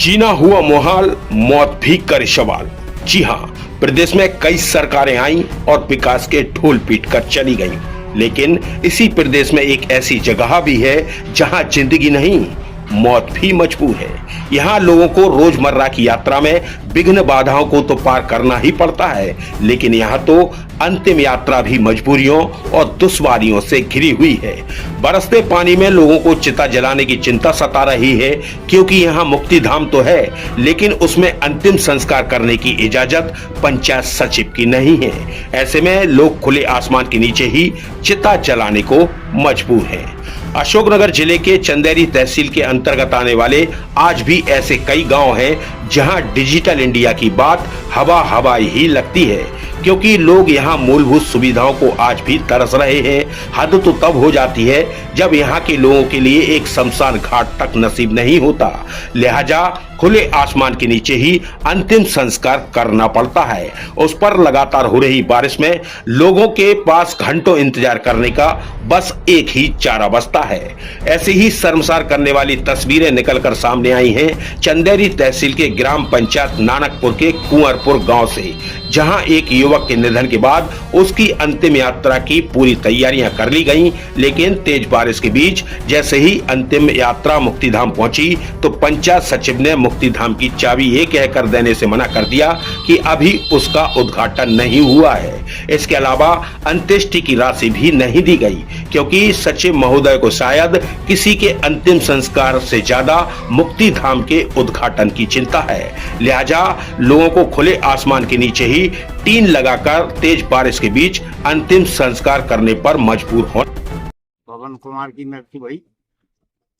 जीना हुआ मुहाल, मौत भी करे सवाल। जी हाँ, प्रदेश में कई सरकारें आईं और विकास के ढोल पीट कर चली गईं, लेकिन इसी प्रदेश में एक ऐसी जगह भी है जहां जिंदगी नहीं, मौत भी मजबूर है। यहाँ लोगों को रोजमर्रा की यात्रा में विघ्न बाधाओं को तो पार करना ही पड़ता है, लेकिन यहाँ तो अंतिम यात्रा भी मजबूरियों और दुश्वारियों से घिरी हुई है। बरसते पानी में लोगों को चिता जलाने की चिंता सता रही है, क्योंकि यहाँ मुक्ति धाम तो है, लेकिन उसमें अंतिम संस्कार करने की इजाजत पंचायत सचिव की नहीं है। ऐसे में लोग खुले आसमान के नीचे ही चिता जलाने को मजबूर हैं। अशोकनगर जिले के चंदेरी तहसील के अंतर्गत आने वाले आज भी ऐसे कई गांव हैं जहां डिजिटल इंडिया की बात हवा हवाई ही लगती है, क्योंकि लोग यहां मूलभूत सुविधाओं को आज भी तरस रहे हैं। हद तो तब हो जाती है जब यहां के लोगों के लिए एक शमशान घाट तक नसीब नहीं होता, लिहाजा खुले आसमान के नीचे ही अंतिम संस्कार करना पड़ता है। उस पर लगातार हो रही बारिश में लोगों के पास घंटों इंतजार करने का बस एक ही चारा बचता है। ऐसे ही शर्मसार करने वाली तस्वीरें निकलकर सामने आई हैं चंदेरी तहसील के ग्राम पंचायत नानकपुर के कुंवरपुर गांव से, जहां एक युवक के निधन के बाद उसकी अंतिम यात्रा की पूरी तैयारियां कर ली गईं, लेकिन तेज बारिश के बीच जैसे ही अंतिम यात्रा मुक्तिधाम पहुंची तो पंचायत सचिव ने मुक्तिधाम की चाबी ये कहकर देने से मना कर दिया कि अभी उसका उद्घाटन नहीं हुआ है। इसके अलावा अंत्येष्टि की राशि भी नहीं दी गई, क्योंकि सचिव महोदय को शायद किसी के अंतिम संस्कार से ज्यादा मुक्तिधाम के उद्घाटन की चिंता है। लिहाजा लोगों को खुले आसमान के नीचे ही टीन लगाकर तेज बारिश के बीच अंतिम संस्कार करने पर मजबूर हो। पवन कुमार की मृत्यु हुई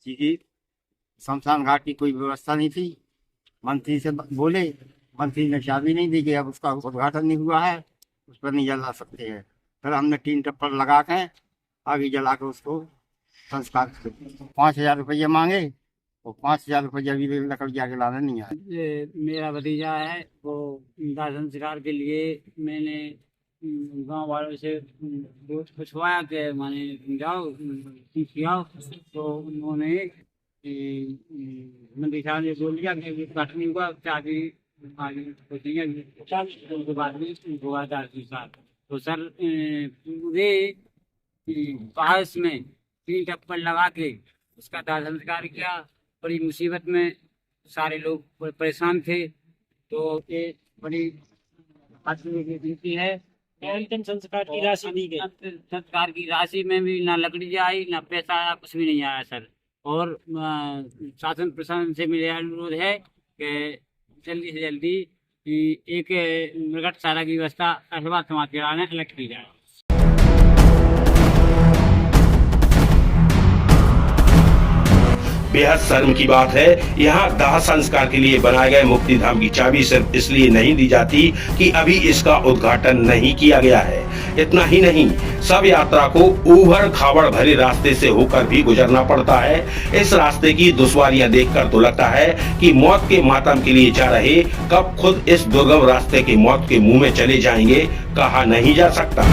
क्योंकि शमशान घाट की कोई व्यवस्था नहीं थी। मंत्री से बोले, मंत्री ने चाबी नहीं दी कि अब उसका उद्घाटन नहीं हुआ है, उस पर नहीं जला सकते हैं। फिर हमने टीन टप्पर लगा के आगे जला के उसको संस्कार 5,000 रुपये मांगे, वो 5,000 रुपये भी लकड़िया के लाने नहीं आए। मेरा भतीजा है, वो दाह संस्कार के लिए मैंने गांव वालों से पूछवाया कि माने जाओ आओ, तो उन्होंने मंत्री साहब ने बोल दिया कि उद्घाटन नहीं हुआ, चाबी के बाद में होगा दाह संस्कार। तो सर पूरे बारिश में तीन टप्पर लगा के उसका दाह संस्कार किया। बड़ी मुसीबत में सारे लोग परेशान थे, तो ये बड़ी गिनती है। अंतिम संस्कार की राशि दी गई, अंतिम संस्कार की राशि में भी ना लकड़ी आई ना पैसा आया, कुछ भी नहीं आया सर। और शासन प्रशासन से मेरा अनुरोध है कि जल्दी से जल्दी एक मृगशाला की व्यवस्था अथवा समाज के अलग की जाए। बेहद शर्म की बात है, यहाँ दाह संस्कार के लिए बनाए गए मुक्तिधाम की चाबी सिर्फ इसलिए नहीं दी जाती कि अभी इसका उद्घाटन नहीं किया गया है। इतना ही नहीं, सब यात्रा को उबड़ खाबड़ भरे रास्ते से होकर भी गुजरना पड़ता है। इस रास्ते की दुश्वारियां देखकर तो लगता है कि मौत के मातम के लिए जा रहे कब खुद इस दुर्गम रास्ते के मौत के मुंह में चले जाएंगे, कहा नहीं जा सकता।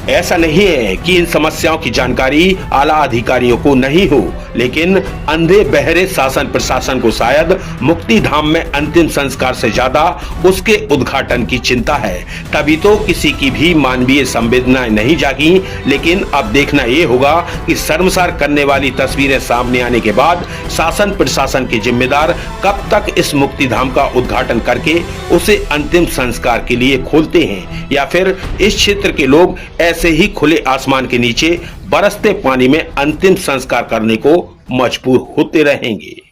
ऐसा नहीं है कि इन समस्याओं की जानकारी आला अधिकारियों को नहीं हो, लेकिन अंधे बहरे शासन प्रशासन को शायद मुक्तिधाम में अंतिम संस्कार से ज्यादा उसके उद्घाटन की चिंता है। तभी तो किसी की भी मानवीय संवेदनाएं नहीं जागी। लेकिन अब देखना ये होगा कि शर्मसार करने वाली तस्वीरें सामने आने के बाद शासन प्रशासन के जिम्मेदार कब तक इस मुक्तिधाम का उद्घाटन करके उसे अंतिम संस्कार के लिए खोलते हैं, या फिर इस क्षेत्र के लोग ऐसे ही खुले आसमान के नीचे बरसते पानी में अंतिम संस्कार करने को मजबूर होते रहेंगे।